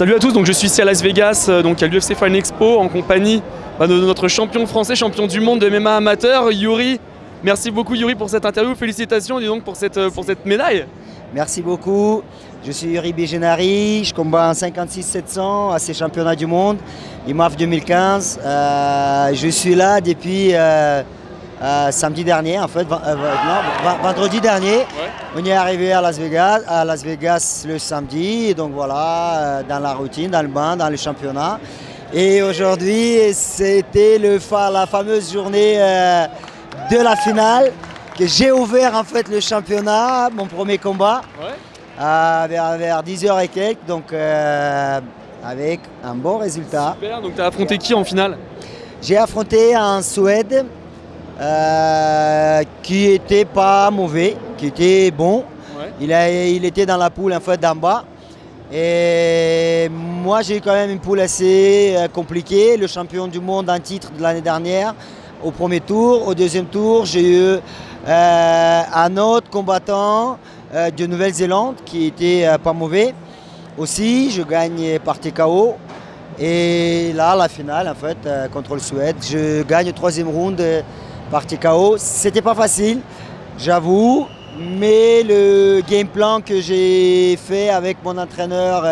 Salut à tous, donc je suis ici à Las Vegas, donc à l'UFC Fight Expo en compagnie de notre champion français, champion du monde de MMA amateur, Youri. Merci beaucoup Youri pour cette interview, félicitations dis donc pour cette médaille. Merci beaucoup, je suis Youri Bigenari, je combats en 56-700 à ces championnats du monde, IMAF 2015. Je suis là depuis samedi dernier, en fait, vendredi dernier. Ouais. On est arrivé à Las Vegas le samedi, et donc voilà, dans la routine, dans le bain, dans le championnat. Et aujourd'hui, c'était la fameuse journée de la finale, que j'ai ouvert en fait le championnat, mon premier combat, vers 10h et quelques, donc avec un bon résultat. Super, donc tu as affronté qui en finale? J'ai affronté un Suède qui était pas mauvais, qui était bon. Ouais. Il était dans la poule en fait d'en bas. Et moi j'ai eu quand même une poule assez compliquée. Le champion du monde en titre de l'année dernière au premier tour. Au deuxième tour j'ai eu un autre combattant de Nouvelle-Zélande qui était pas mauvais. Aussi je gagne par TKO. Et là la finale en fait contre le Suède, je gagne le troisième round par TKO. C'était pas facile, j'avoue, mais le game plan que j'ai fait avec mon entraîneur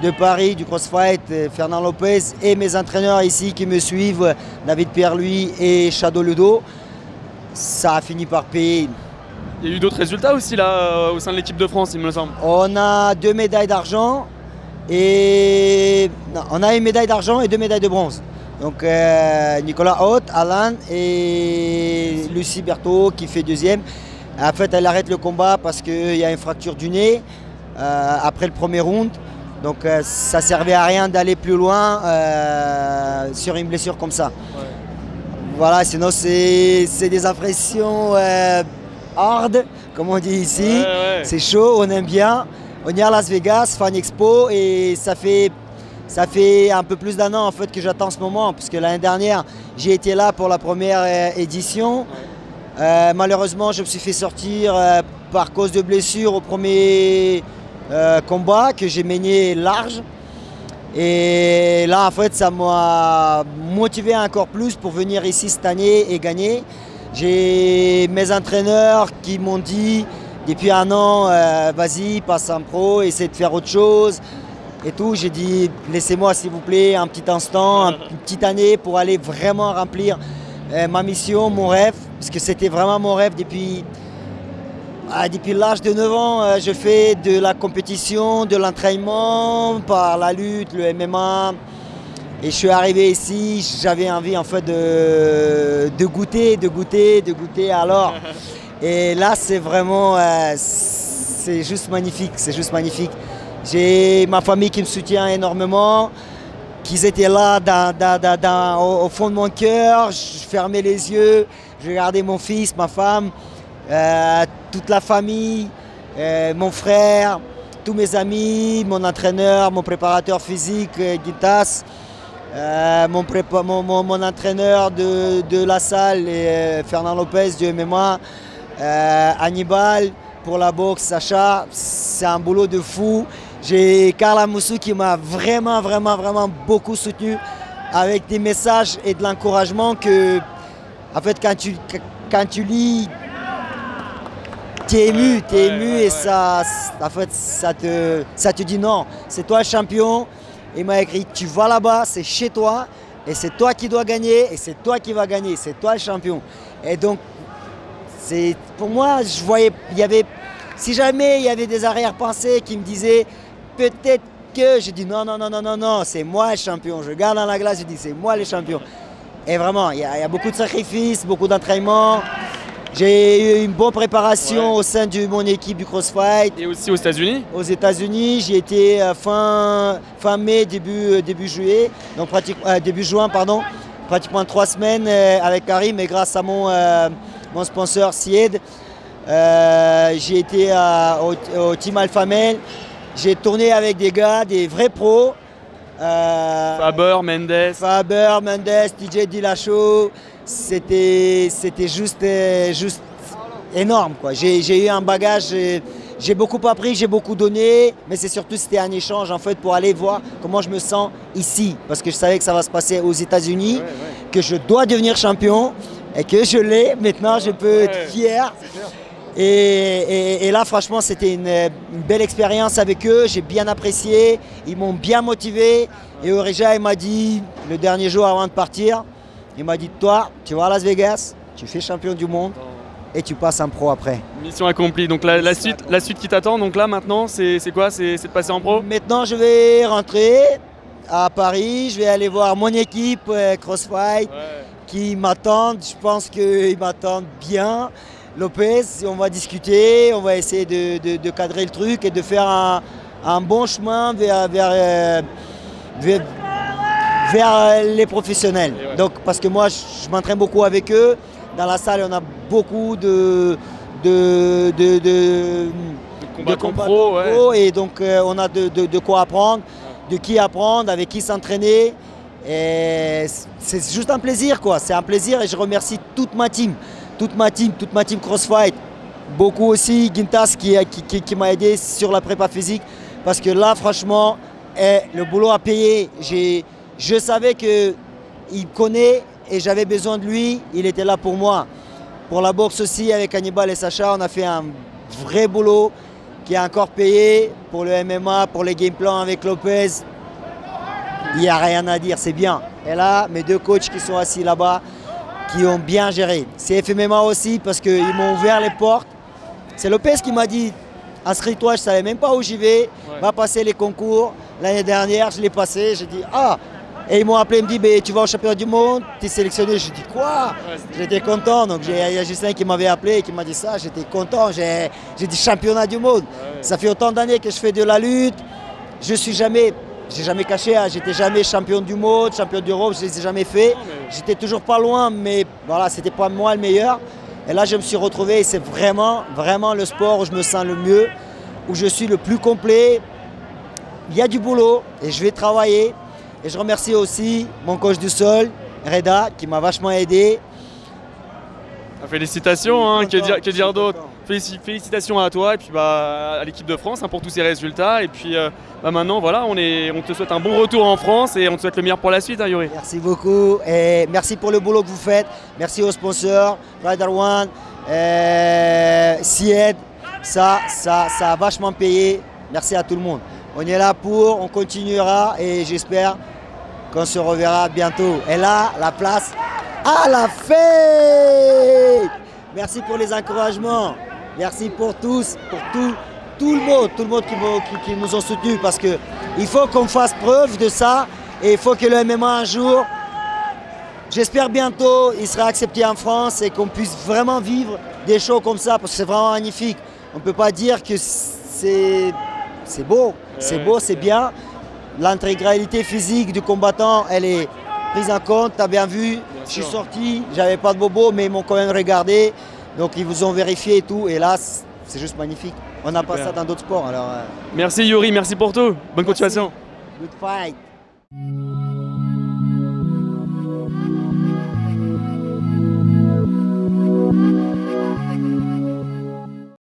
de Paris, du CrossFight, Fernand Lopez, et mes entraîneurs ici qui me suivent, David Pierre-Louis et Shadow Ludo, ça a fini par payer. Il y a eu d'autres résultats aussi là au sein de l'équipe de France, il me semble. On a 2 médailles d'argent et on a une médaille d'argent et 2 médailles de bronze. Donc Nicolas Haute, Alan et Lucie Berthaud qui fait deuxième. En fait, elle arrête le combat parce qu'il y a une fracture du nez après le premier round. Donc ça servait à rien d'aller plus loin sur une blessure comme ça. Ouais. Voilà, sinon c'est des impressions hard, comme on dit ici. Ouais. C'est chaud, on aime bien. On est à Las Vegas, Fan Expo, et ça fait un peu plus d'un an en fait que j'attends ce moment, puisque l'année dernière j'ai été là pour la première édition. Malheureusement je me suis fait sortir par cause de blessure au premier combat que j'ai mené large. Et là en fait ça m'a motivé encore plus pour venir ici cette année et gagner. J'ai mes entraîneurs qui m'ont dit depuis un an vas-y passe en pro, essaie de faire autre chose. Et tout, j'ai dit laissez-moi s'il vous plaît un petit instant, une petite année pour aller vraiment remplir ma mission, mon rêve, parce que c'était vraiment mon rêve depuis l'âge de 9 ans. Je fais de la compétition, de l'entraînement par la lutte, le MMA. Et je suis arrivé ici, j'avais envie en fait de goûter alors. Et là c'est vraiment, c'est juste magnifique, J'ai ma famille qui me soutient énormément, qui étaient là au fond de mon cœur. Je fermais les yeux, je regardais mon fils, ma femme, toute la famille, mon frère, tous mes amis, mon entraîneur, mon préparateur physique, Guitas, mon entraîneur de la salle, Fernand Lopez du MMA, Hannibal pour la boxe, Sacha. C'est un boulot de fou. J'ai Carla Moussou qui m'a vraiment beaucoup soutenu avec des messages et de l'encouragement que, en fait, quand tu lis, tu es ému, et ça, en fait, ça te dit non, c'est toi le champion. Il m'a écrit, tu vas là-bas, c'est chez toi, et c'est toi qui dois gagner, et c'est toi qui vas gagner, c'est toi le champion. Et donc, pour moi, je voyais, si jamais il y avait des arrière-pensées qui me disaient, peut-être que, je dis non, c'est moi le champion. Je regarde dans la glace, je dis c'est moi le champion. Et vraiment, il y a beaucoup de sacrifices, beaucoup d'entraînement. J'ai eu une bonne préparation au sein de mon équipe du CrossFight. Et aussi aux États-Unis? Aux États-Unis, j'y étais fin mai, début juillet, donc début juin, pardon. Pratiquement 3 semaines avec Karim, et grâce à mon sponsor Sied, j'ai été au Team Alpha Male. J'ai tourné avec des gars, des vrais pros. Faber, Mendes, DJ Dillashaw. C'était juste énorme, quoi. J'ai eu un bagage J'ai beaucoup appris, j'ai beaucoup donné, mais c'est surtout c'était un échange en fait pour aller voir comment je me sens ici, parce que je savais que ça va se passer aux États-Unis, que je dois devenir champion et que je l'ai. Maintenant, je peux être fier. Et là, franchement, c'était une belle expérience avec eux. J'ai bien apprécié. Ils m'ont bien motivé. Et Oreja, il m'a dit, le dernier jour avant de partir, il m'a dit, toi, tu vas à Las Vegas, tu fais champion du monde et tu passes en pro après. Mission accomplie. Donc la suite qui t'attend, donc là maintenant, c'est quoi? C'est de passer en pro? Maintenant, je vais rentrer à Paris. Je vais aller voir mon équipe CrossFight qui m'attendent. Je pense qu'ils m'attendent bien. Lopez, on va discuter, on va essayer de cadrer le truc et de faire un bon chemin vers les professionnels. Donc, parce que moi, je m'entraîne beaucoup avec eux. Dans la salle, on a beaucoup de combattants pro, et donc on a de quoi apprendre, de qui apprendre, avec qui s'entraîner. Et c'est juste un plaisir, quoi. C'est un plaisir et je remercie toute ma team CrossFight. Beaucoup aussi Gintas qui m'a aidé sur la prépa physique parce que là, franchement, le boulot a payé. Je savais qu'il connaît et j'avais besoin de lui. Il était là pour moi. Pour la boxe aussi, avec Hannibal et Sacha, on a fait un vrai boulot qui a encore payé. Pour le MMA, pour les game plans avec Lopez, il n'y a rien à dire, c'est bien. Et là, mes deux coachs qui sont assis là-bas, qui ont bien géré. C'est FMMA aussi parce qu'ils m'ont ouvert les portes. C'est Lopez qui m'a dit, inscris-toi, je ne savais même pas où j'y vais, va passer les concours. L'année dernière, je l'ai passé, j'ai dit, ah. Et ils m'ont appelé, ils me dit, tu vas au championnat du monde, tu es sélectionné. J'ai dit, quoi? J'étais content. Donc il y a Justin qui m'avait appelé et qui m'a dit ça, j'étais content. J'ai dit championnat du monde. Ça fait autant d'années que je fais de la lutte. J'ai jamais caché, hein. J'étais jamais champion du monde, champion d'Europe, je ne les ai jamais fait. J'étais toujours pas loin, mais voilà, c'était pas moi le meilleur. Et là, je me suis retrouvé et c'est vraiment le sport où je me sens le mieux, où je suis le plus complet. Il y a du boulot et je vais travailler. Et je remercie aussi mon coach du sol, Reda, qui m'a vachement aidé. Félicitations, hein, que dire d'autre. Félicitations à toi et puis à l'équipe de France, hein, pour tous ces résultats. Et puis maintenant, voilà, on te souhaite un bon retour en France et on te souhaite le meilleur pour la suite, hein, Yuri. Merci beaucoup et merci pour le boulot que vous faites. Merci aux sponsors, Rider One, Sied. Ça a vachement payé. Merci à tout le monde. On est là on continuera et j'espère qu'on se reverra bientôt. Et là, la place à la fête. Merci pour les encouragements. Merci pour tous, pour tout le monde qui nous ont soutenus parce qu'il faut qu'on fasse preuve de ça et il faut que le MMA un jour, j'espère bientôt, il sera accepté en France et qu'on puisse vraiment vivre des shows comme ça parce que c'est vraiment magnifique. On ne peut pas dire que c'est beau, c'est bien. L'intégralité physique du combattant, elle est prise en compte, tu as bien vu. Je suis sorti, j'avais pas de bobo, mais ils m'ont quand même regardé. Donc ils vous ont vérifié et tout. Et là, c'est juste magnifique. On n'a pas ça dans d'autres sports. Alors, Merci Yuri, merci pour tout. Bonne continuation. Good fight.